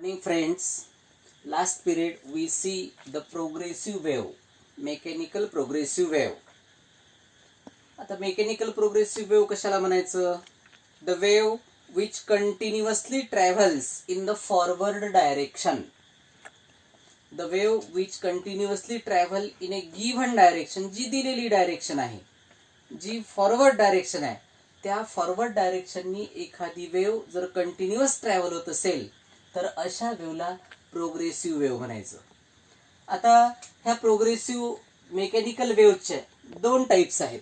Morning friends, last period we see the progressive wave, mechanical progressive wave. आता mechanical progressive wave कशाला म्हणायचं? The wave which continuously travels in the forward direction. The wave which continuously travel in a given direction, जी दिलेली direction आहे, जी forward direction आहे, त्या forward डायरेक्शननी एखादी wave जर continuous travel होत असेल तर अशा वेवला प्रोग्रेसिव्ह वेव म्हणायचं. आता ह्या प्रोग्रेसिव्ह मेकॅनिकल वेव्हचे दोन टाइप्स आहेत,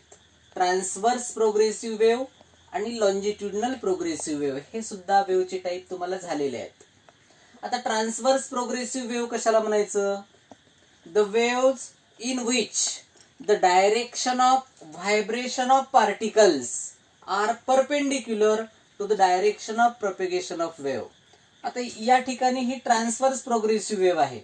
ट्रान्सवर्स प्रोग्रेसिव्ह वेव आणि लॉन्जिट्युडनल प्रोग्रेसिव्ह वेव. हे सुद्धा वेवचे टाइप तुम्हाला झालेले आहेत. आता ट्रान्सवर्स प्रोग्रेसिव्ह वेव कशाला म्हणायचं? The waves in which the direction of vibration of particles are perpendicular to the direction of propagation of wave. आता या ठिकाणी ही ट्रान्सवर्स प्रोग्रेसिव्ह वेव आहे.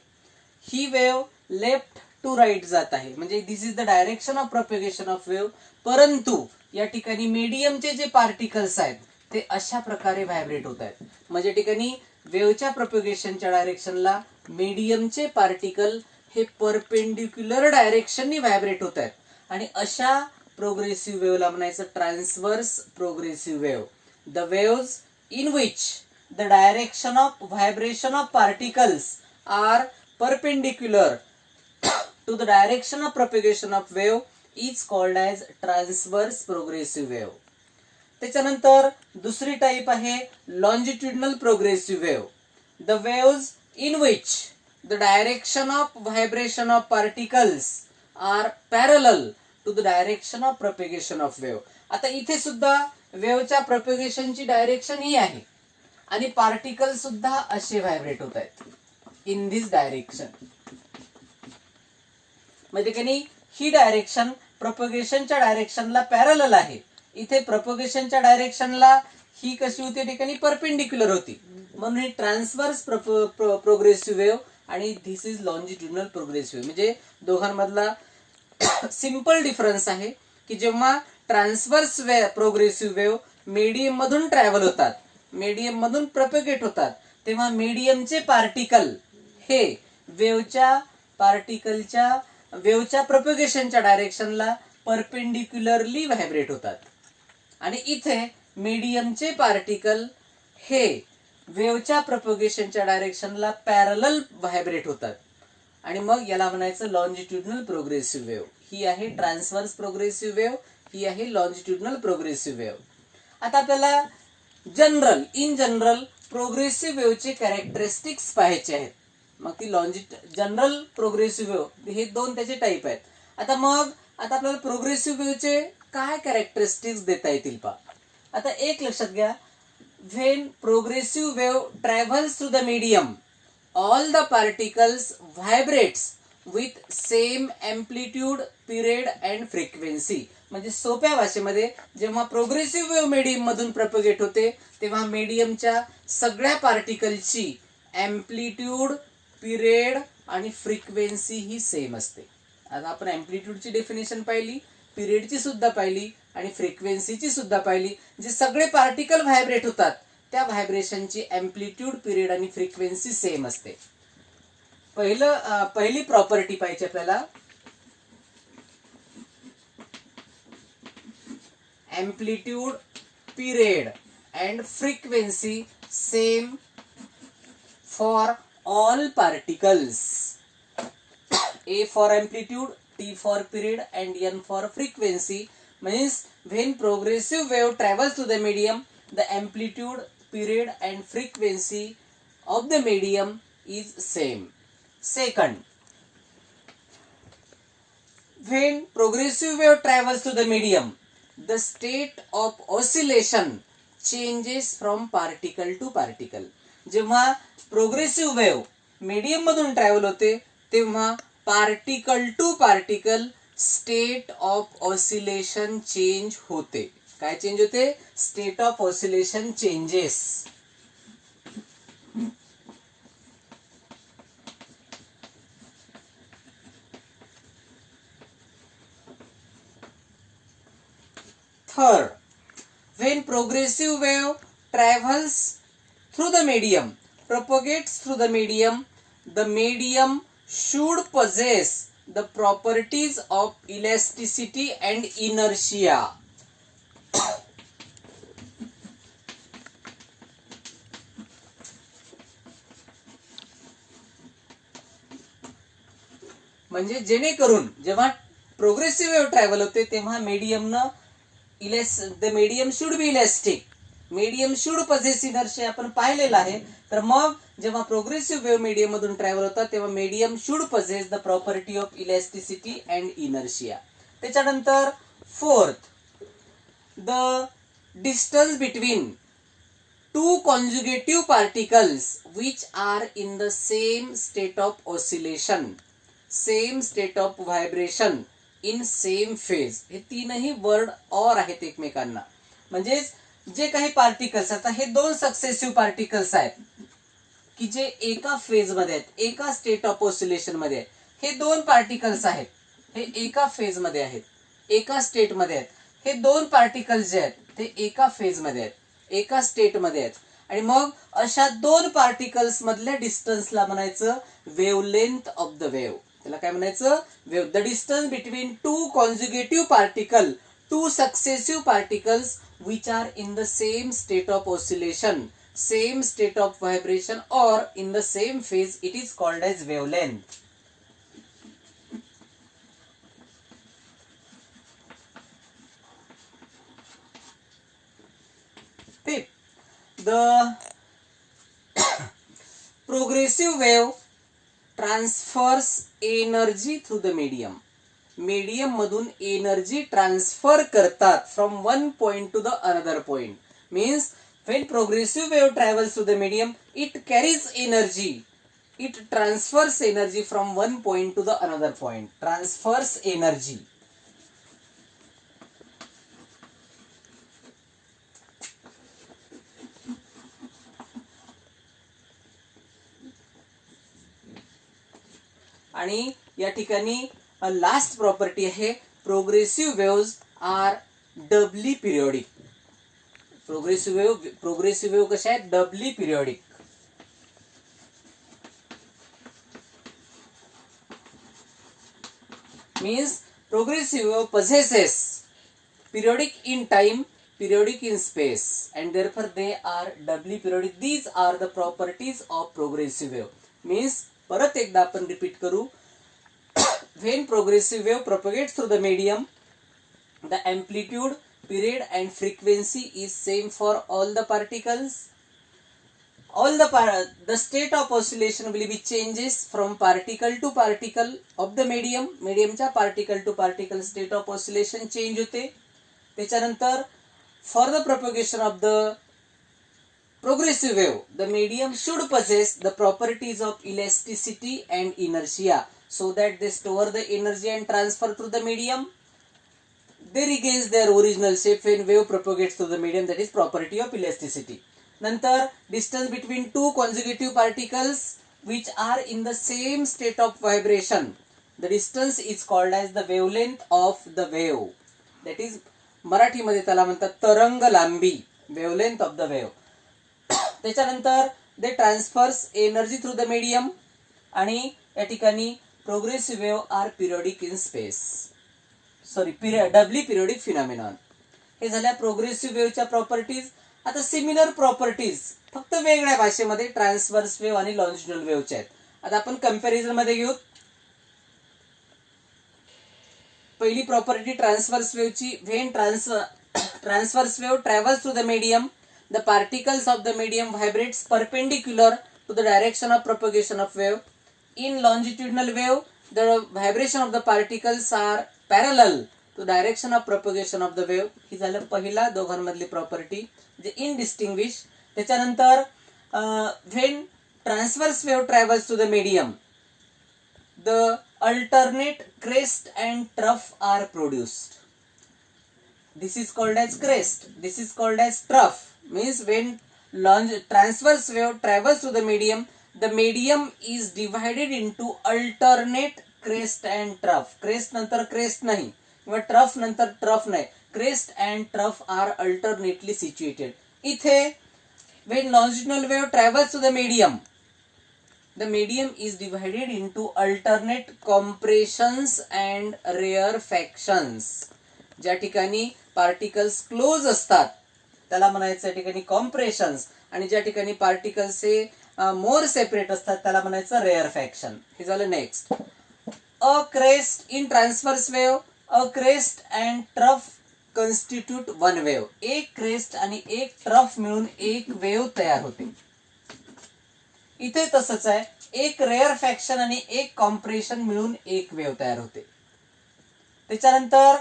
ही वेव लेफ्ट टू राईट जात आहे, म्हणजे this is the direction of propagation of wave. परंतु या ठिकाणी मीडियमचे जे पार्टिकल्स आहेत ते अशा प्रकारे व्हायब्रेट होत आहेत. म्हणजे ठिकाणी वेवच्या प्रोपेगेशनच्या डायरेक्शनला मीडियमचे पार्टिकल हे परपेंडिक्युलर डायरेक्शननी व्हायब्रेट होत आहेत आणि अशा प्रोग्रेसिव्ह वेवला म्हणायचं transverse progressive wave. The waves in which the direction of vibration of particles are perpendicular to the direction of propagation of wave is called as transverse progressive wave. त्याच्यानंतर दुसरी type आहे longitudinal progressive wave. The waves in which the direction of vibration of particles are parallel to the direction of propagation of wave. आता इथे सुद्धा वेव्हच्या प्रोपेगेशनची direction ही आहे आणि particle सुद्धा असे व्हायब्रेट होत आहेत इन दिस डायरेक्शन. म्हणजे की ही डायरेक्शन प्रोपगेशनच्या डायरेक्शनला पॅरलल आहे. इथे प्रोपगेशनच्या डायरेक्शनला ही कशी होती, ठिकाणी परपेंडिक्युलर होती, म्हणून ही ट्रान्सवर्स प्रोग्रेसिव्ह वेव आणि धिस इज लॉन्जिट्युडनल प्रोग्रेसिव्ह. म्हणजे दोघांमधला सिंपल डिफरन्स आहे की जेव्हा ट्रान्सवर्स प्रोग्रेसिव्ह वेव मीडियम मधून ट्रॅव्हल होतात, मीडियम मधून प्रपोगेट होतात, तेव्हा मीडियमचे पार्टिकल हे वेवच्या प्रोपोगेशनच्या डायरेक्शनला परपेंडिक्युलरली व्हायब्रेट होतात आणि इथे मीडियमचे पार्टिकल हे वेवच्या प्रोपोगेशनच्या डायरेक्शनला पॅरलल व्हायब्रेट होतात आणि मग याला म्हणायचं लॉन्जिट्युडनल प्रोग्रेसिव्ह वेव. ही आहे ट्रान्सवर्स प्रोग्रेसिव्ह वेव, ही आहे लॉन्जिट्युडनल प्रोग्रेसिव्ह वेव. आता आपल्याला इन जनरल प्रोग्रेसिव्ह वेवचे कॅरेक्टरिस्टिक्स पाहायचे आहेत. मग ती जनरल प्रोग्रेसिव्ह वेव हे दोन त्याचे टाइप आहेत. आता आपल्याला प्रोग्रेसिव्ह वेवचे काय कॅरेक्टरिस्टिक्स देता येतील पहा. आता एक लक्षात घ्या, when progressive wave travels through the medium all the particles vibrates with same amplitude, period and frequency. म्हणजे सोप्या भाषेमध्ये जेव्हा प्रोग्रेसिव्ह वेव मीडियम मधून प्रपोगेट होते तेव्हा मीडियमच्या सगळ्या पार्टिकलची एम्प्लिट्यूड, पिरियड आणि फ्रिक्वेन्सी ही सेम असते. आता आपण एम्प्लिट्यूडची डेफिनेशन पाहिली, पिरियडची सुद्धा पाहिली आणि फ्रिक्वेन्सीची सुद्धा पाहिली. जे सगळे पार्टिकल व्हायब्रेट होतात त्या व्हायब्रेशनची एम्प्लिट्यूड, पिरियड आणि फ्रिक्वेन्सी सेम असते. पहिली प्रॉपर्टी पाहिजे आपल्याला, amplitude, period and frequency same for all particles. A for amplitude, T for period and N for frequency. Means when progressive wave travels to the medium, the amplitude, period and frequency of the medium is same. Second, when progressive wave travels to the medium, the state of oscillation changes from particle to particle. जेव्हा progressive wave medium मधून travel होते तेव्हा particle to particle state of oscillation change होते. काय change होते? State of oscillation changes. Third, when progressive wave travels through the medium, propagates through the medium should possess the properties of elasticity and inertia. म्हणजे जेणेकरून जेव्हा progressive wave travel होते तेव्हा मीडियमनं the medium should be elastic, medium should possess inertia आपण पाहिलेलं आहे. तर मग जेव्हा प्रोग्रेसिव्ह वेव्ह मीडियम मधून ट्रॅव्हल होतात तेव्हा medium should possess the property of elasticity and inertia. त्याच्यानंतर fourth, the distance between two consecutive particles which are in the same state of oscillation, same state of vibration in same phase. हे तीनही word और आहेत एकमेकांना. म्हणजे जे काही particles, आता हे दोन सक्सेसिव्ह पार्टिकल्स आहेत की जे एका फेज मध्ये आहेत, एका स्टेट ऑफ ऑसिलेशन मध्ये आहेत. हे दोन पार्टिकल्स आहेत, हे एका फेज मध्ये आहेत, एका स्टेट मध्ये आहेत. हे दोन पार्टिकल्स जे आहेत ते एका फेज मध्ये आहेत, एका स्टेट मध्ये आहेत. आणि मग अशा दोन पार्टिकल्स मधल्या डिस्टन्सला म्हणायचं वेव्हलेंथ ऑफ द वेव्ह. त्याला काय म्हणायचं? Wave. The distance between two conjugative particle, two successive particles which are in the same state of oscillation, same state of vibration or in the same phase, it is called as wavelength. The progressive wave transfers energy through the medium. Medium मधून energy transfer करतात from one point two the another point. Means when progressive wave travels through the medium, it carries energy, it transfers energy from one point to the another point, transfers energy. आणि या ठिकाणी last property आहे, progressive waves are doubly periodic. Progressive wave कशा आहेत? Doubly periodic. Means progressive wave possesses periodic in time, periodic in space, and therefore they are doubly periodic. These are the properties of progressive wave. Means परत एकदा आपण repeat करू. When progressive wave propagates through the medium, the amplitude, period and frequency is same for all the particles. The state of oscillation will be changes from particle to particle of the medium. Mediumच्या particle to particle state of oscillation change होते. त्याच्यानंतर for the propagation of the progressive wave, the medium should possess the properties of elasticity and inertia, so that they store the energy and transfer through the medium. They regains their original shape when wave propagates through the medium, that is property of elasticity. Nantar, distance between two consecutive particles which are in the same state of vibration, the distance is called as the wavelength of the wave. That is Marathi मध्ये त्याला म्हणतात तरंग लांबी, wavelength of the wave. त्याच्यानंतर they transfers energy through the medium. आणि या ठिकाणी progressive wave are periodic in space, sorry doubly periodic phenomenon. हे झाल्या प्रोग्रेसिव्ह वेव्हच्या प्रॉपर्टीज. आता सिमिलर प्रॉपर्टीज फक्त वेगळ्या भाषेमध्ये ट्रान्सव्हर्स वेव्ह आणि लॉन्जिट्युडनल वेव्हच्या आहेत. आता आपण कंपॅरिझन मध्ये घेऊ. पहिली प्रॉपर्टी ट्रान्सव्हर्स वेव्हची. When transverse wave travels through the medium, the particles of the medium vibrates perpendicular to the direction of propagation of wave. In longitudinal wave, the vibration of the particles are parallel to direction of propagation of the wave. ही झालं पहिला दोघांमधली property जे indistinguish. त्याच्यानंतर when transverse wave travels to the medium, the alternate crest and trough are produced. This is called as crest, this is called as trough. Means when transverse wave travels to the medium is divided into alternate crest and trough. Crest नंतर crest नाही किंवा trough नंतर trough नाही. Crest and trough are alternately situated. इथे when longitudinal wave travels to the medium is divided into alternate compressions and rarefactions. ज्या ठिकाणी particles close असतात त्याला म्हणायचं या ठिकाणी कॉम्प्रेशन्स, आणि ज्या ठिकाणी पार्टिकल्स हे मोर सेपरेट असतात त्याला म्हणायचं रेअरफॅक्शन. हे झालं. Next, a crest in transverse wave, a crest and trough constitute one wave. एक क्रेस्ट आणि एक ट्रफ मिळून एक वेव्ह तयार होते. इथे तसंच आहे, एक रेअरफॅक्शन आणि एक कॉम्प्रेशन मिळून एक वेव्ह तयार होते. त्याच्यानंतर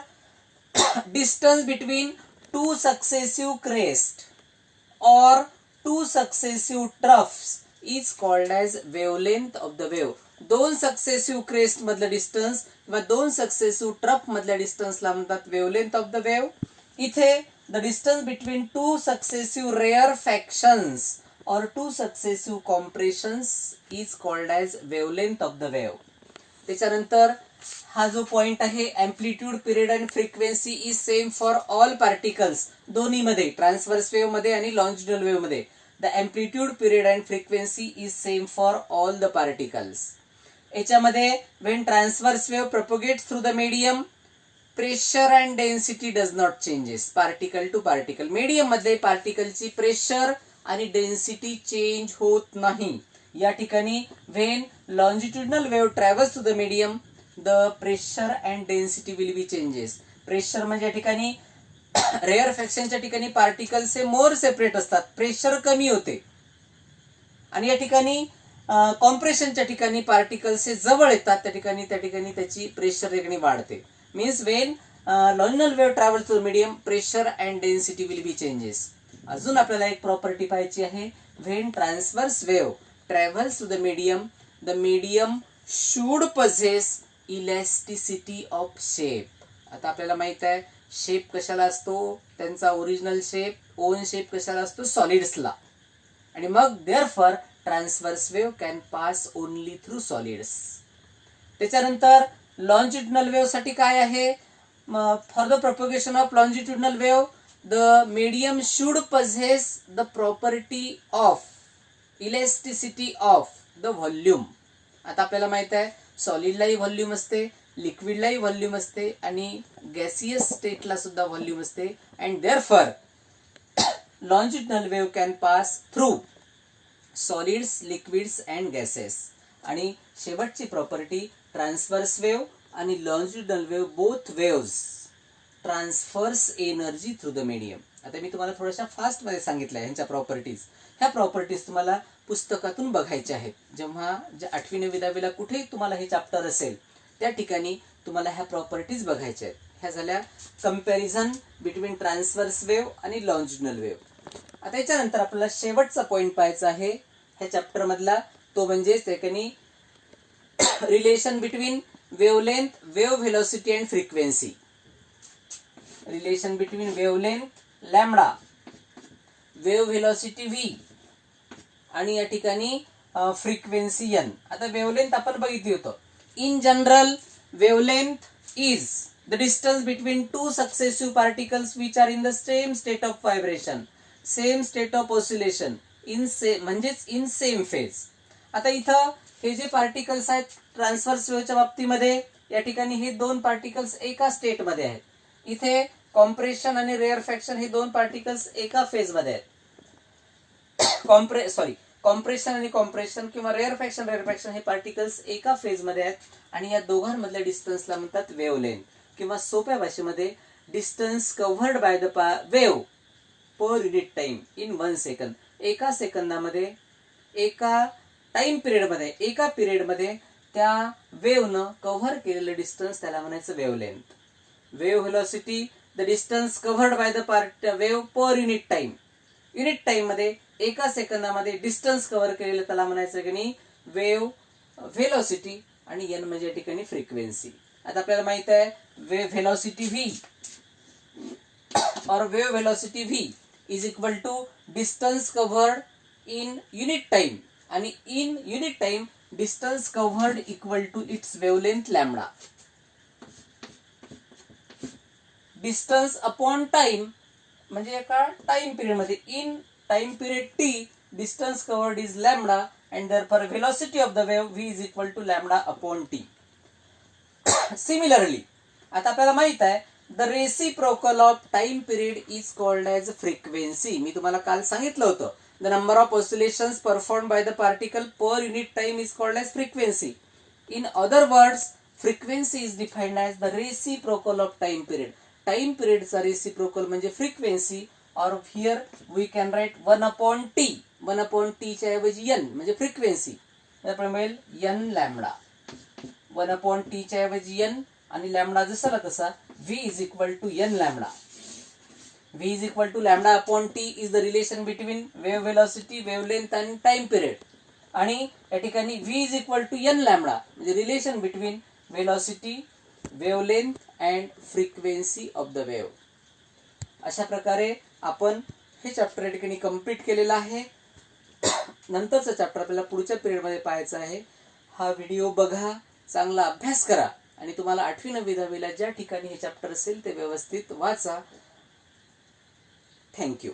distance between two successive crest और two successive troughs is called as wavelength of the wave. दोन सक्सेसिव्ह क्रेस्ट मधलं डिस्टन्स किंवा दोन सक्सेसिव्ह ट्रफ मधल्या डिस्टन्सला म्हणतात वेवलेंथ ऑफ द वेव्ह. इथे the distance between two successive rarefactions or two successive compressions is called as wavelength of the wave. त्याच्यानंतर हा जो पॉइंट आहे, amplitude, period and frequency is same for all particles. दोन्ही मध्ये, transverse wave मध्ये आणि longitudinal wave मध्ये, the amplitude, period and frequency is same for all the particles. याच्यामध्ये when transverse wave propagates through the medium, pressure and density does not changes. Particle to particle, medium मध्ये पार्टिकलची pressure आणि density change होत नाही. या ठिकाणी when longitudinal wave travels to the medium, the pressure and density will be changes. Pressure म्हणजे या ठिकाणी रेअरफॅक्शनच्या ठिकाणी पार्टिकल्स हे मोर सेपरेट असतात, प्रेशर कमी होते. आणि या ठिकाणी कॉम्प्रेशनच्या ठिकाणी पार्टिकल्स हे जवळ येतात, त्या ठिकाणी त्याची प्रेशर ठिकाणी वाढते. Means when longitudinal wave travels to the medium, pressure and density will be changes. अजून आपल्याला एक प्रॉपर्टी पाहायची आहे. When transverse wave travels to the medium should possess elasticity of shape. आता आपल्याला माहित आहे शेप कशाला असतो, त्यांचा ओरिजिनल शेप, ओन शेप कशाला असतो, सॉलिड्सला. आणि मग therefore transverse wave can pass only through solids. त्याच्यानंतर लॉन्जिट्युडिनल वेव्ह साठी काय आहे, for the propagation of longitudinal wave the medium should possess the property of elasticity of the volume. आता आपल्याला माहित आहे सॉलिडलाही व्हॉल्यूम असते, लिक्विडलाही व्हॉल्यूम असते आणि गॅसियस स्टेटला सुद्धा व्हॉल्यूम असते. And therefore longitudinal wave can pass through solids, liquids and gases. आणि शेवटची प्रॉपर्टी, ट्रान्सव्हर्स वेव्ह आणि longitudinal wave both waves transfers energy through the medium. आता मी तुम्हाला थोड्याशा फास्ट मध्ये सांगितलं ह्यांच्या प्रॉपर्टीज. ह्या प्रॉपर्टीज तुम्हाला पुस्तकातून बघायच्या आहेत. जेव्हा 8वी 9वी 10वीला कुठेही तुम्हाला हे चॅप्टर असेल त्या ठिकाणी तुम्हाला ह्या प्रॉपर्टीज बघायच्या आहेत. ह्या झाल्या कम्पॅरिझन बिटवीन ट्रान्सव्हर्स वेव्ह आणि लॉन्जिट्युडिनल वेव्ह. आता याच्यानंतर आपल्याला शेवटचा पॉइंट पाहायचा आहे ह्या चॅप्टर मधला, तो म्हणजे secondly relation between wavelength, wave velocity and frequency. Relation between wavelength lambda, wave velocity V आणि या ठिकाणी फ्रिक्वेन्सी एन. आता वेवलेंथ आपण बघितली होतं. In general wavelength is the distance between two successive particles which are in the same state of vibration, same state of oscillation, म्हणजेच in same phase. आता इथं हे जे पार्टिकल्स आहेत ट्रान्सव्हर्स वेव्हच्या बाबतीमध्ये या ठिकाणी हे दोन पार्टिकल्स एका स्टेट मध्ये आहेत. इथे कॉम्प्रेशन आणि रेअरफॅक्शन हे दोन पार्टिकल्स एका फेज मध्ये आहेत. कॉम्प्रेशन आणि कॉम्प्रेशन किंवा रेअरफॅक्शन हे पार्टिकल्स एका फेज मध्ये आहेत आणि या दोघांमधल्या डिस्टन्सला म्हणतात वेवलेंथ, किंवा सोप्या भाषेमध्ये distance covered by the wave per unit time in 1 second. एका सेकंदामध्ये, एका टाइम पिरियडमध्ये, एका पिरियडमध्ये त्या वेव्हनं कव्हर केलेलं डिस्टन्स त्याला म्हणायचं wavelength. Wave velocity, the distance covered by the wave per unit time. Unit time मध्ये एका सेकंदामध्ये डिस्टन्स कव्हर केलेलं त्याला म्हणायचं की नाही वेव्ह व्हेलॉसिटी, आणि एन म्हणजे या ठिकाणी फ्रिक्वेन्सी. आता आपल्याला माहित आहे वेव्ह व्हेलॉसिटी व्ही और wave velocity V is equal to distance covered in unit time, आणि in unit time distance covered equal to its wavelength lambda. Distance upon time म्हणजे एका टाइम पिरियड मध्ये, in time period t, distance covered is lambda, and therefore velocity of the wave v is equal to lambda upon t. Similarly, आता आपल्याला माहित आहे the reciprocal of time period is called as frequency. मी तुम्हाला काल सांगितलं होतं the number of oscillations performed by the particle per unit time is called as frequency. In other words, frequency is defined as the reciprocal of time period. Time period चा reciprocal म्हणजे frequency, or here we can write 1 upon t. 1 upon t च्या ऐवजी n म्हणजे frequency. त्यामुळे मिळेल n lambda. 1 upon t च्या ऐवजी n आणि लॅम्बडा जसा तसा v is equal to n lambda. V is equal to lambda upon t is the relation between wave velocity, wavelength and time period. आणि या ठिकाणी v is equal to n lambda म्हणजे relation between velocity, wavelength and frequency of the wave. अशा प्रकारे आपण हे chapter या ठिकाणी कंप्लीट केलेलं आहे. नंतरचं चॅप्टर आपल्याला पुढच्या पिरियड मध्ये पाहायचं आहे. हा व्हिडिओ बघा, चांगला अभ्यास करा आणि तुम्हाला 8वी 9वी 10वीला ज्या ठिकाणी हे चॅप्टर असेल ते व्यवस्थित वाचा. थँक्यू.